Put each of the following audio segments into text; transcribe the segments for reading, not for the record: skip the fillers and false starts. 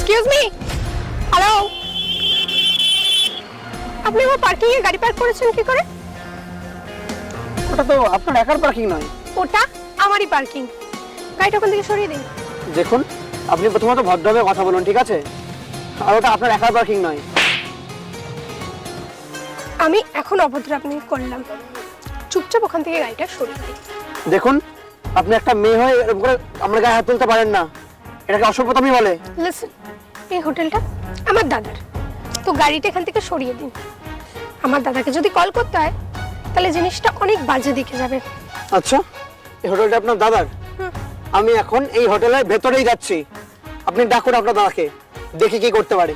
Excuse me, hello, আপনি আমার parking এ গাড়ি পার্ক করেছেন কি করে? ওটা তো আপনার একার পার্কিং নয়, ওটা আমারই পার্কিং। গাড়িটা ওখান থেকে সরিয়ে দিন। দেখুন আপনি প্রথমত ভদ্রভাবে কথা বলুন, ঠিক আছে? আর ওটা আপনার একার পার্কিং নয়। আমি এখন অভদ্র আপনি করলাম, চুপচাপ ওখান থেকে গাড়িটা সরিয়ে দিন। দেখুন আপনি একটা মেয়ে হয়ে এরকম করে আমার গায়ে হাত তুলতে পারেন না, এটাকে অসভ্যতামি বলে। লিসেন, এই হোটেলটা আমার দাদার, তো গাড়িটা এখান থেকে সরিয়ে দিন। আমার দাদাকে যদি কল করতে হয় তাহলে জিনিসটা অনেক বাজে দিকে যাবে। আচ্ছা, এই হোটেলটা আপনার দাদার? আমি এখন এই হোটেলের ভেতরেই যাচ্ছি, আপনি ডাকুন আপনার দাদাকে, দেখি কি করতে পারে।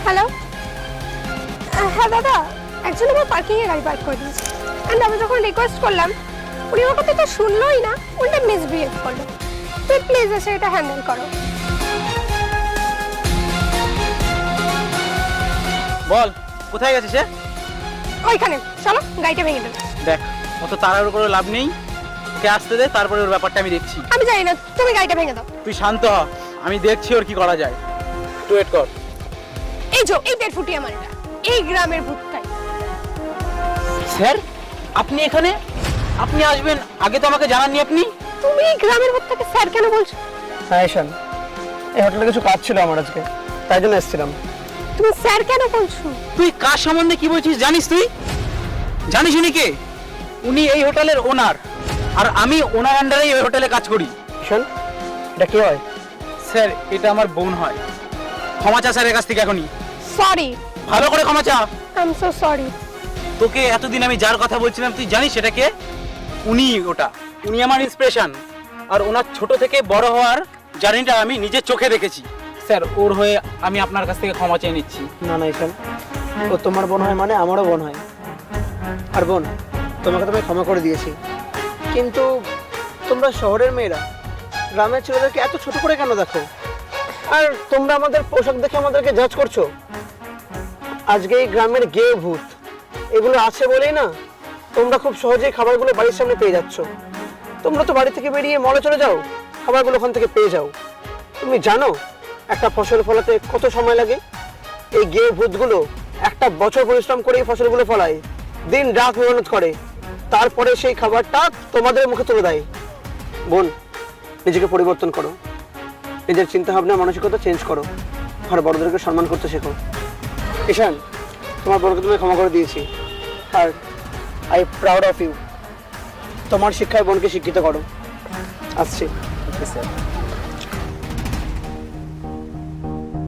হ্যালো, হ্যাঁ দাদা, একজন আমার পার্কিং এ গাড়ি পার্ক করে দিয়েছে। এন্ড আমি যখন রিকোয়েস্ট করলাম উনি আমার কথা তো শুনলোই না, উল্টা মিসবিহেভ করলো। তুই প্লিজ এসে এটা হ্যান্ডেল করো। বল কোথায় গেছে সে? ওইখানে চলো, গাড়িটা ভেঙে দেবে। দেখ, অত তাড়াহুড়ো করে লাভ নেই, ওকে আসতে দে, তারপরে ওর ব্যাপারটা আমি দেখছি। আমি জানি না, তুমি গাড়িটা ভেঙে দাও। তুই শান্ত হ, আমি দেখছি ওর কি করা যায়। তুই ওয়েট কর। এই যে এই 1.5 ফুটি আমার এটা, এই গ্রামের ভূতটাই। স্যার আপনি এখানে? আপনি আসবেন আগে তো আমাকে জানাননি আপনি। তুমি এই গ্রামের ভূতটাকে স্যার কেন বলছো? হ্যাঁ ঈশান, এই হোটেলে কিছু কাজ ছিল আমার আজকে, তাই জন্য এসেছিলাম। তুমি স্যার কেন বলছো? তুই কার সম্বন্ধে কি বলছিস জানিস? তুই জানিস উনি কে? উনি এই হোটেলের ওনার, আর আমি ওনার আন্ডারেই এই হোটেলে কাজ করি। ঈশান, এটা কি হয়? স্যার এটা আমার বোন হয়। ক্ষমা চা স্যারের কাছ থেকে এখনই, সরি, ভালো করে ক্ষমা চা। I am so sorry. তোকে এতদিন আমি যার কথা বলছিলাম তুই জানিস সেটা কে? উনি, ওটা উনি আমার ইন্সপিরেশন, আর ওনার ছোট থেকে বড় হওয়ার জার্নিটা আমি নিজের চোখে দেখেছি। স্যার ওর হয়ে আমি আপনার কাছ থেকে ক্ষমা চেয়ে নিচ্ছি। না না ঈশান, ও তোমার বোন হয় মানে আমারও বোন হয়। আর বোন, তোমাকে তো আমি ক্ষমা করে দিয়েছি, কিন্তু তোমরা শহরের মেয়েরা গ্রামের ছেলেদেরকে এত ছোট করে কেন দেখো? আর তোমরা আমাদের পোশাক দেখে আমাদেরকে জাজ করছো। আজকে এই গ্রামের গেয়ে ভূত এগুলো আছে বলেই না তোমরা খুব সহজেই খাবারগুলো বাড়ির সামনে পেয়ে যাচ্ছ। তোমরা তো বাড়ি থেকে বেরিয়ে মলে চলে যাও, খাবারগুলো ওখান থেকে পেয়ে যাও। তুমি জানো একটা ফসল ফলাতে কত সময় লাগে? এই গেয়ে ভূতগুলো একটা বছর পরিশ্রম করে এই ফসলগুলো ফলায়, দিন রাত মেহনত করে, তারপরে সেই খাবারটা তোমাদের মুখে তুলে দেয়। বোন, নিজেকে পরিবর্তন করো, নিজের চিন্তা ভাবনা মানসিকতা চেঞ্জ করো, আর বড়দেরকে সম্মান করতে শেখো। ঈশান, তোমার বড়কে তুমি ক্ষমা করে দিয়েছি, আর আই প্রাউড অফ ইউ। তোমার শিক্ষায় বোনকে শিক্ষিত করো। আসছি। Okay sir.